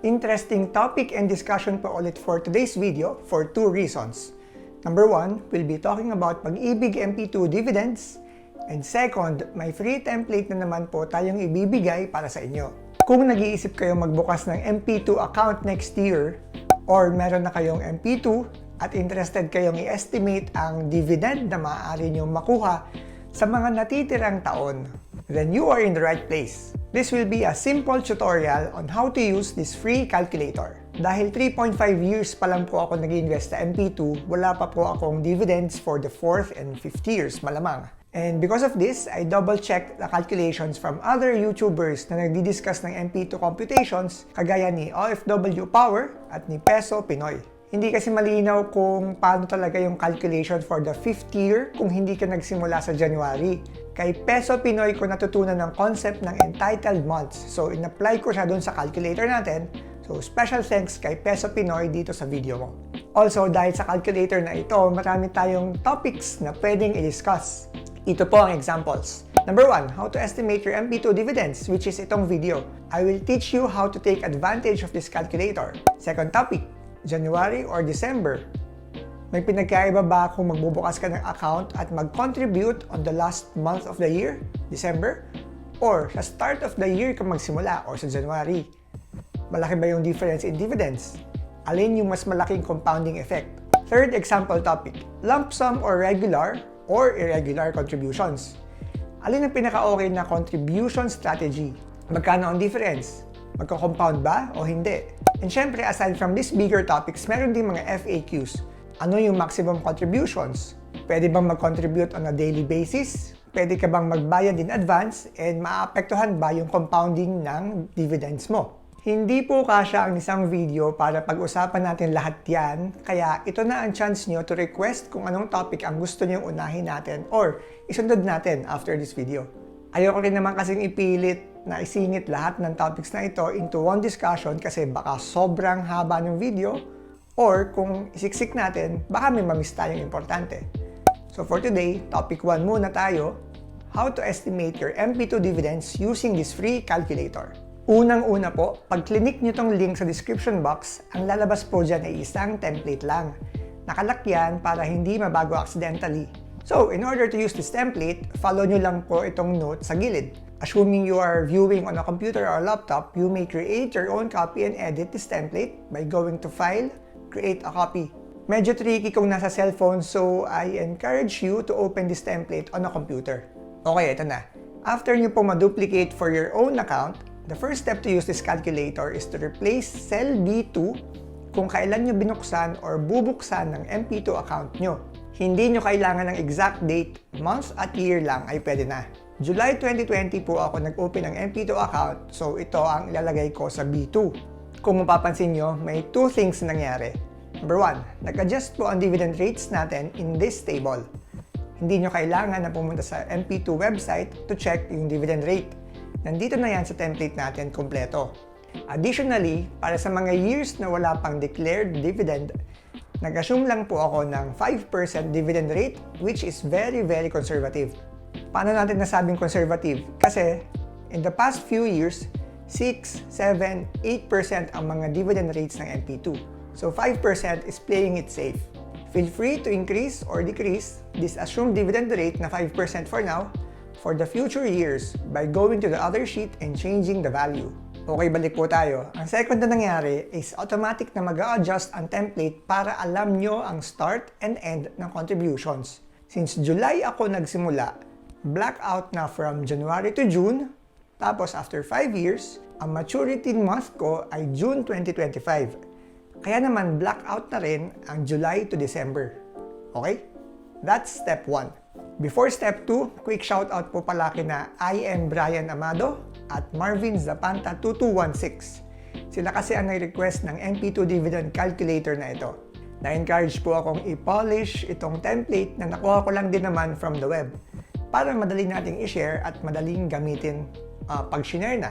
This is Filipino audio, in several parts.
Interesting topic and discussion po ulit for today's video for two reasons. Number one, we'll be talking about pag-ibig MP2 dividends. And second, may free template na naman po tayong ibibigay para sa inyo. Kung nag-iisip kayong magbukas ng MP2 account next year, or meron na kayong MP2 at interested kayong i-estimate ang dividend na maaari nyo makuha sa mga natitirang taon, then you are in the right place. This will be a simple tutorial on how to use this free calculator. Dahil 3.5 years pa lang po ako nag-invest sa MP2, wala pa po akong dividends for the 4th and 5th years malamang. And because of this, I double-checked the calculations from other YouTubers na nagdi-discuss ng MP2 computations kagaya ni OFW Power at ni Peso Pinoy. Hindi kasi malinaw kung paano talaga yung calculation for the 5th year kung hindi ka nagsimula sa January. Kay Peso Pinoy ko natutunan ng concept ng entitled months. So, in-apply ko siya dun sa calculator natin. So, special thanks kay Peso Pinoy dito sa video mo. Also, dahil sa calculator na ito, marami tayong topics na pwedeng i-discuss. Ito po ang examples. Number 1, how to estimate your MP2 dividends, which is itong video. I will teach you how to take advantage of this calculator. Second topic, January or December. May pinagkaiba ba kung magbubukas ka ng account at mag-contribute on the last month of the year, December? Or sa start of the year ka magsimula or sa January? Malaki ba yung difference in dividends? Alin yung mas malaking compounding effect? Third example topic, lump sum or regular or irregular contributions. Alin ang pinaka-okay na contribution strategy? Magkano ang difference? Magko-compound ba o hindi? And syempre, aside from these bigger topics, meron din mga FAQs. Ano yung maximum contributions? Pwede bang mag-contribute on a daily basis? Pwede ka bang magbayad in advance? And maapektuhan ba yung compounding ng dividends mo? Hindi po kasya ang isang video para pag-usapan natin lahat yan, kaya ito na ang chance nyo to request kung anong topic ang gusto nyo unahin natin or isundod natin after this video. Ayoko rin naman kasing ipilit na isingit lahat ng topics na ito into one discussion kasi baka sobrang haba ng video or kung isiksik natin, baka may mamiss tayong importante. So for today, topic 1 muna tayo, how to estimate your MP2 dividends using this free calculator. Unang-una po, pag click nyo tong link sa description box, ang lalabas po dyan ay isang template lang. Nakalak yan para hindi mabago accidentally. So, in order to use this template, follow nyo lang po itong note sa gilid. Assuming you are viewing on a computer or laptop, you may create your own copy and edit this template by going to File, Create a Copy. Medyo tricky kung nasa cellphone, so I encourage you to open this template on a computer. Okay, ito na. After nyo po ma-duplicate for your own account, the first step to use this calculator is to replace cell B2 kung kailan nyo binuksan or bubuksan ng MP2 account nyo. Hindi nyo kailangan ng exact date, month at year lang ay pwede na. July 2020 po ako nag-open ng MP2 account, so ito ang ilalagay ko sa B2. Kung mapapansin nyo, may two things na nangyari. Number 1, nag-adjust po ang dividend rates natin in this table. Hindi nyo kailangan na pumunta sa MP2 website to check yung dividend rate. Nandito na yan sa template natin kompleto. Additionally, para sa mga years na wala pang declared dividend, nag-assume lang po ako ng 5% dividend rate, which is very conservative. Paano natin nasabing conservative? Kasi in the past few years, 6, 7, 8% ang mga dividend rates ng MP2. So 5% is playing it safe. Feel free to increase or decrease this assumed dividend rate na 5% for now for the future years by going to the other sheet and changing the value. Okay, balik po tayo. Ang second na nangyari is automatic na mag-a-adjust ang template para alam nyo ang start and end ng contributions. Since July ako nagsimula, blackout na from January to June, tapos after 5 years, ang maturity month ko ay June 2025. Kaya naman blackout na rin ang July to December. Okay? That's step 1. Before step 2, quick shoutout po pala kina I am Brian Amado at Marvin Zapanta 2216. Sila kasi ang nag-request ng MP2 dividend calculator na ito. Na-encourage po akong i-polish itong template na nakuha ko lang din naman from the web para madali nating i-share at madaling gamitin pag shinare na.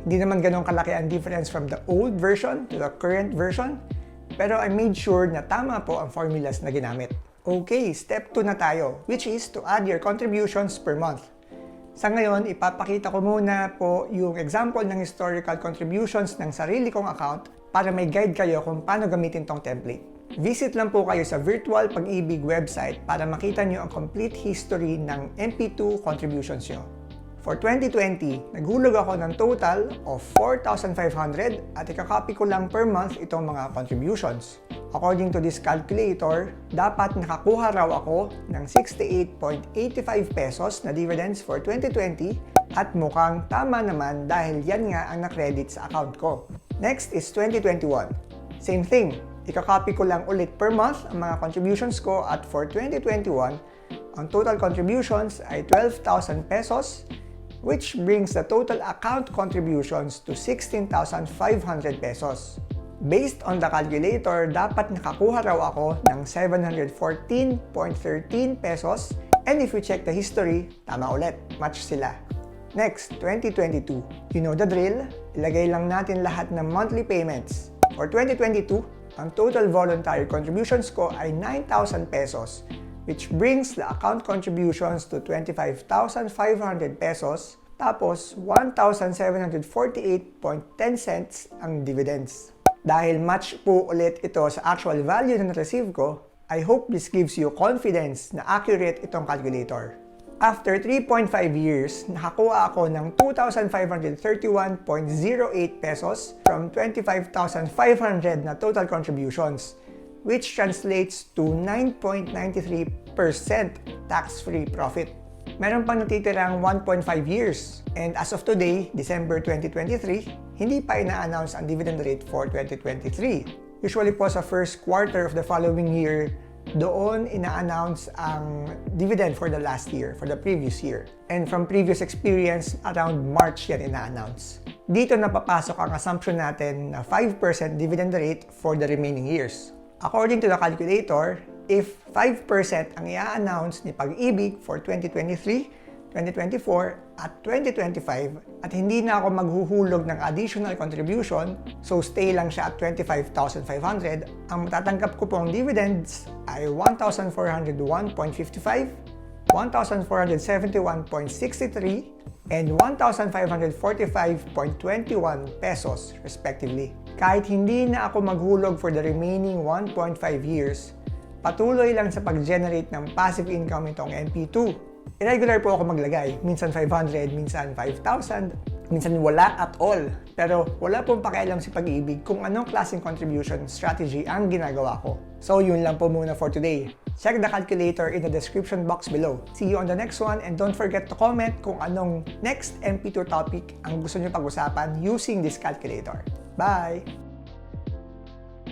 Hindi naman ganun kalaki ang difference from the old version to the current version, pero I made sure na tama po ang formulas na ginamit. Okay, step 2 na tayo, which is to add your contributions per month. Sa ngayon, ipapakita ko muna po yung example ng historical contributions ng sarili kong account para may guide kayo kung paano gamitin tong template. Visit lang po kayo sa virtual pag-ibig website para makita nyo ang complete history ng MP2 contributions nyo. For 2020, naghulog ako ng total of 4,500 at ikakopy ko lang per month itong mga contributions. According to this calculator, dapat nakakuha raw ako ng 68.85 pesos na dividends for 2020 at mukhang tama naman dahil yan nga ang na-credit sa account ko. Next is 2021. Same thing, ikakopy ko lang ulit per month ang mga contributions ko at for 2021, ang total contributions ay 12,000 pesos which brings the total account contributions to 16,500 pesos. Based on the calculator, dapat nakakuha raw ako ng 714.13 pesos and if you check the history, tama ulit, match sila. Next, 2022. You know the drill, ilagay lang natin lahat ng monthly payments. For 2022, ang total voluntary contributions ko ay 9,000 pesos which brings the account contributions to 25,500 pesos, tapos 1,748.10 cents ang dividends. Dahil match po ulit ito sa actual value na na-receive ko, I hope this gives you confidence na accurate itong calculator. After 3.5 years, nakakuha ako ng 2,531.08 pesos from 25,500 na total contributions, which translates to 9.93% tax-free profit. Meron pang natitirang 1.5 years. And as of today, December 2023, hindi pa ina-announce ang dividend rate for 2023. Usually po sa first quarter of the following year, doon ina-announce ang dividend for the last year, for the previous year. And from previous experience, around March yan ina-announce. Dito napapasok ang assumption natin na 5% dividend rate for the remaining years. According to the calculator, if 5% ang i-announce ni Pag-ibig for 2023, 2024, at 2025, at hindi na ako maghuhulog ng additional contribution, so stay lang siya at 25,500, ang matatanggap ko pong dividends ay 1,401.55, 1,471.63, and 1,545.21 pesos respectively. Kahit hindi na ako maghulog for the remaining 1.5 years, patuloy lang sa pag-generate ng passive income itong MP2. Irregular po ako maglagay, minsan 500, minsan 5,000, minsan wala at all. Pero wala pong pakialam si Pag-ibig kung anong klaseng contribution strategy ang ginagawa ko. So yun lang po muna for today. Check the calculator in the description box below. See you on the next one and don't forget to comment kung anong next MP2 topic ang gusto nyo pag-usapan using this calculator. Bye!